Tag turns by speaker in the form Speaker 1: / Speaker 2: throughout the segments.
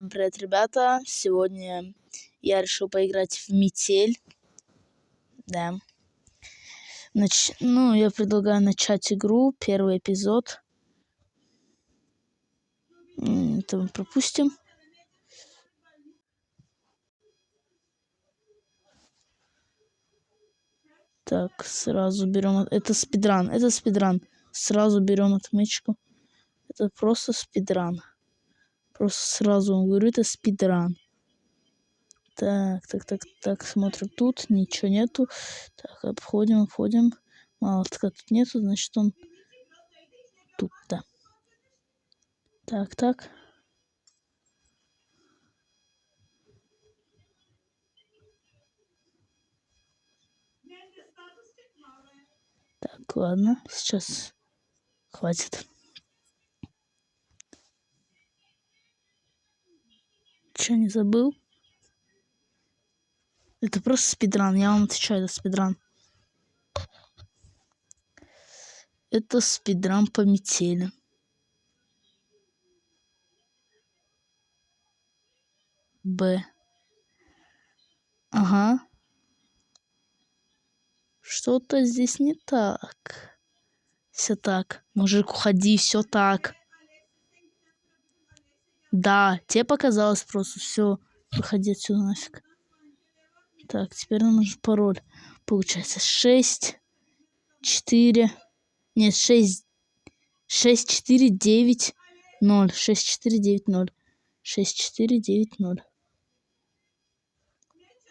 Speaker 1: Привет, ребята! Сегодня я решил поиграть в метель. Да. Я предлагаю начать игру. Первый эпизод. Это мы пропустим. Так, сразу берем... Это спидран. Сразу берем отмычку. Это просто спидран. Просто сразу говорю, это спидран. Так, смотрим тут, ничего нету. Так, обходим. Молотка тут нету, значит он тут, да. Так. Так, ладно, сейчас хватит. Че, не забыл? Это просто спидран, я вам отвечаю, это спидран. Это спидран по метели. Б. Ага. Что-то здесь не так. Все так. Мужик, уходи, все так. Да, тебе показалось просто. Все, выходи отсюда нафиг. Так, теперь нам нужен пароль. Получается 6, 4... Нет, 6, 4, 9, 0. 6, 4, 9, 0. 6, 4, 9, 0.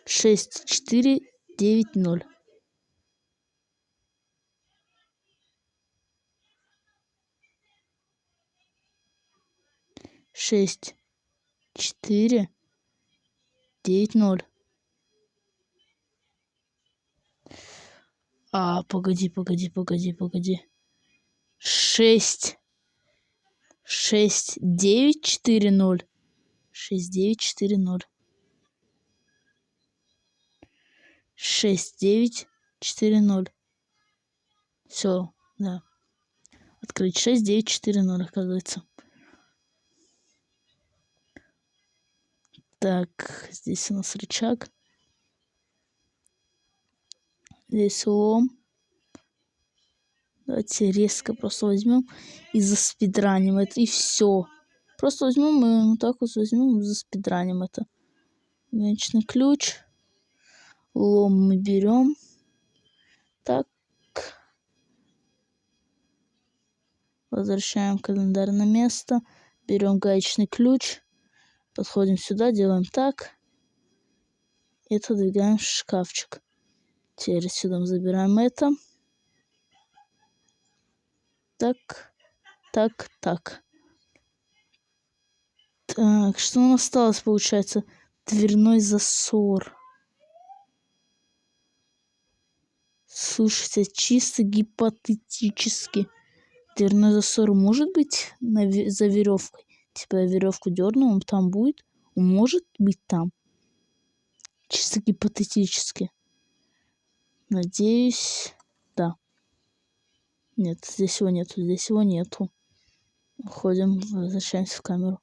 Speaker 1: 6, 4, 9, 0. 6, 4, 9, 0. Погоди. 6, 9, 4, 0. 6, 9, 4, 0. 6, 9, 4, 0. Все, да. Открыть 6, 9, 4, 0, оказывается. Так, здесь у нас рычаг. Здесь лом. Давайте резко просто возьмем и заспидраним это, и все. Просто возьмем и вот так вот возьмем и заспидраним это. Вечный ключ. Лом мы берем. Так. Возвращаем календарь на место. Берем гаечный ключ. Подходим сюда, делаем так. И отодвигаем шкафчик. Теперь сюда мы забираем это. Так. Так, что у нас осталось, получается? Дверной засор. Слушайте, чисто гипотетически. Дверной засор может быть за веревкой? Типа я веревку дерну, он там будет? Он может быть там? Чисто гипотетически. Надеюсь, да. Нет, здесь его нету. Уходим, возвращаемся в камеру.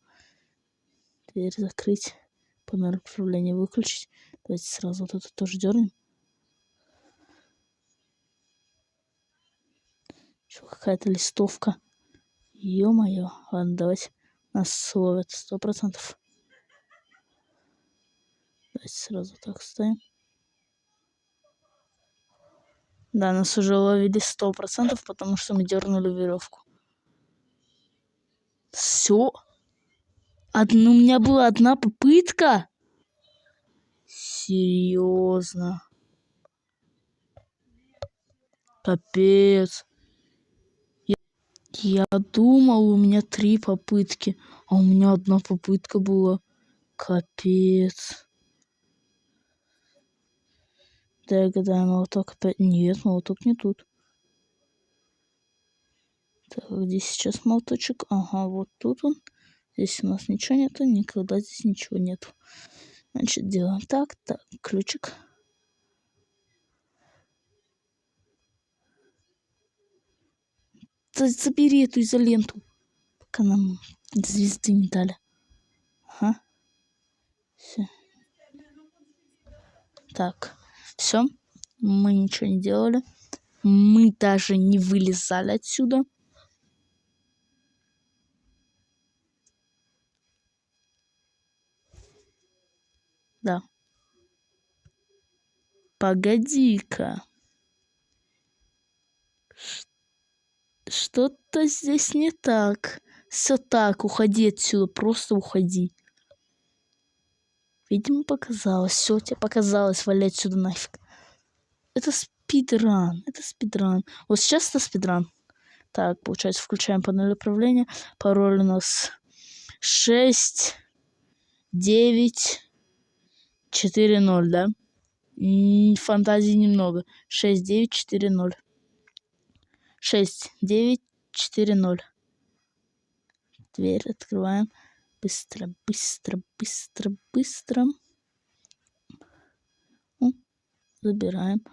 Speaker 1: Дверь закрыть. Панель управления выключить. Давайте сразу вот это тоже дернем. Что, какая-то листовка. Ё-моё. Ладно, давайте. Нас словят 100%. Давайте сразу так ставим. Да, нас уже ловили 100%, потому что мы дернули веревку. Все. У меня была одна попытка. Серьезно. Капец. Я думал, у меня 3 попытки, а у меня одна попытка была. Капец. Так, да, молоток опять... Нет, молоток не тут. Так, где сейчас молоточек? Ага, вот тут он. Здесь у нас ничего нету, никогда здесь ничего нету. Значит, делаем так, ключик. Забери эту изоленту, пока нам звезды не дали. Ага. Так, все. Мы ничего не делали. Мы даже не вылезали отсюда. Да. Погоди-ка. Что-то здесь не так. Все так, уходи отсюда, просто уходи. Видимо, показалось. Все, тебе показалось, валяй отсюда нафиг. Это спидран, это спидран. Вот сейчас это спидран. Так, получается, включаем панель управления. Пароль у нас 6, 9, 4, 0, да? Фантазии немного. 6, 9, 4, 0. 6, 9, 4, 0. Дверь открываем. Быстро, быстро, быстро, быстро. Забираем.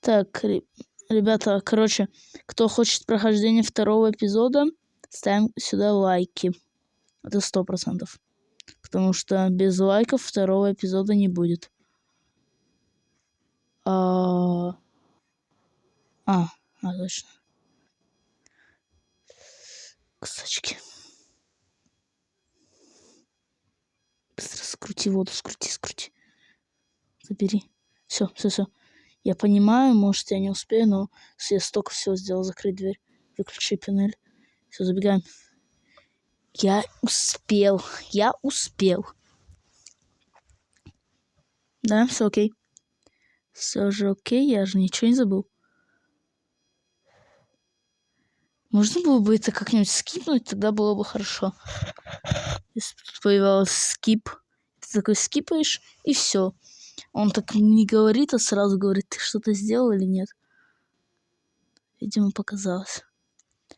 Speaker 1: Так, ребята, короче, кто хочет прохождения второго эпизода, ставим сюда лайки. Это 100%. Потому что без лайков второго эпизода не будет. Точно. Кусочки. Быстро скрути воду, скрути. Забери. Все. Я понимаю, может, я не успею, но я столько всего сделал. Закрыть дверь, выключи панель. Все, забегаем. Я успел. Да, все окей. Все же окей, я же ничего не забыл. Можно было бы это как-нибудь скипнуть, тогда было бы хорошо. Если бы тут появился скип, ты такой скипаешь, и все. Он так не говорит, а сразу говорит, ты что-то сделал или нет. Видимо, показалось.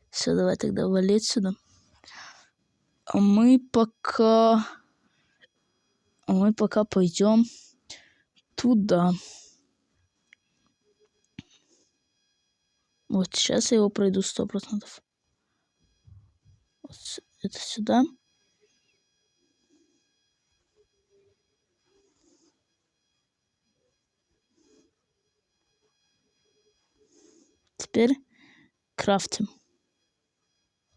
Speaker 1: Все, давай тогда валить сюда. А мы пока пойдем туда. Вот сейчас я его пройду 100%. Вот это сюда. Теперь крафтим.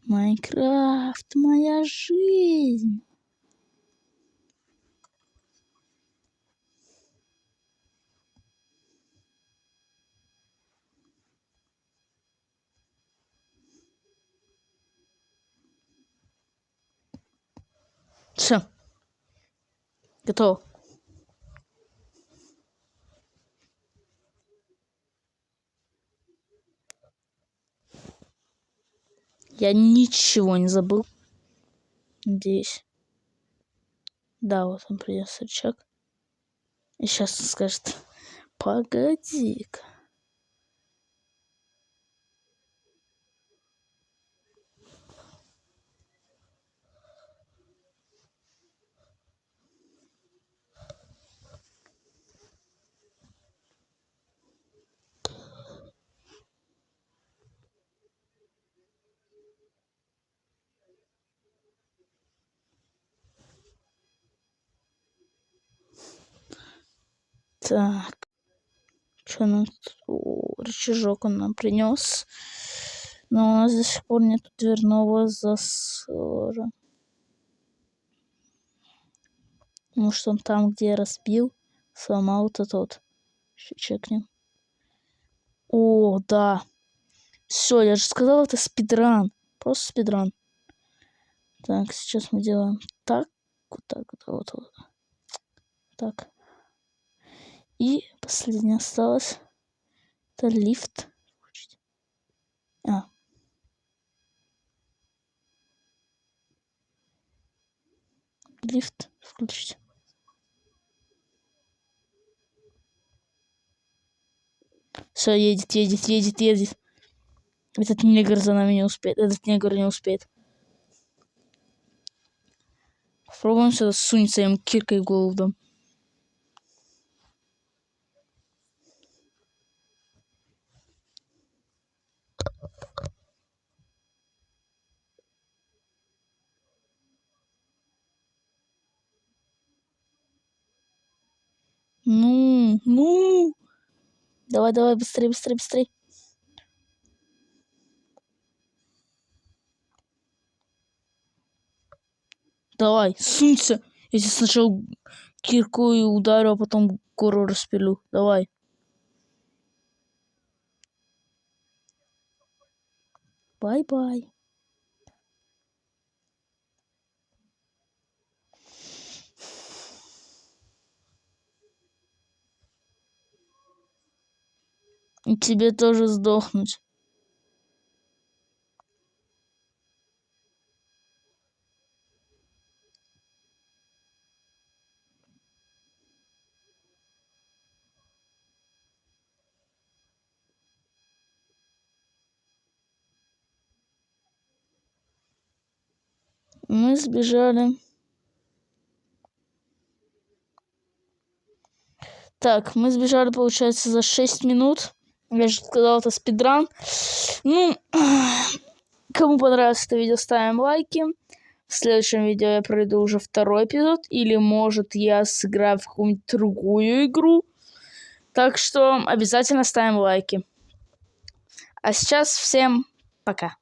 Speaker 1: Майнкрафт, моя жизнь. Все. Готово. Я ничего не забыл. Надеюсь. Да, вот он принес рычаг. И сейчас он скажет, погоди-ка. Так. Что нам тут? Рычажок он нам принес. Но у нас до сих пор нет дверного засора. Может, он там, где я разбил, сломал вот этот вот. Еще чекнем. О, да. Все, я же сказал, это спидран. Просто спидран. Так, сейчас мы делаем так. Вот так вот. Так. И последнее осталось. Это лифт. Лифт включить. Все, едет. Этот негр за нами не успеет. Этот негр не успеет. Попробуем сюда сунется им киркой в голову дам. Ну. Давай, быстрее, быстрее, быстрее. Давай, сунься. Я тебе сначала киркой ударю, а потом гору распилю. Давай. Бай-бай. И тебе тоже сдохнуть. Мы сбежали. Так, мы сбежали, получается, за 6 минут. Я же сказал, это спидран. Ну, кому понравилось это видео, ставим лайки. В следующем видео я пройду уже второй эпизод. Или, может, я сыграю в какую-нибудь другую игру. Так что обязательно ставим лайки. А сейчас всем пока.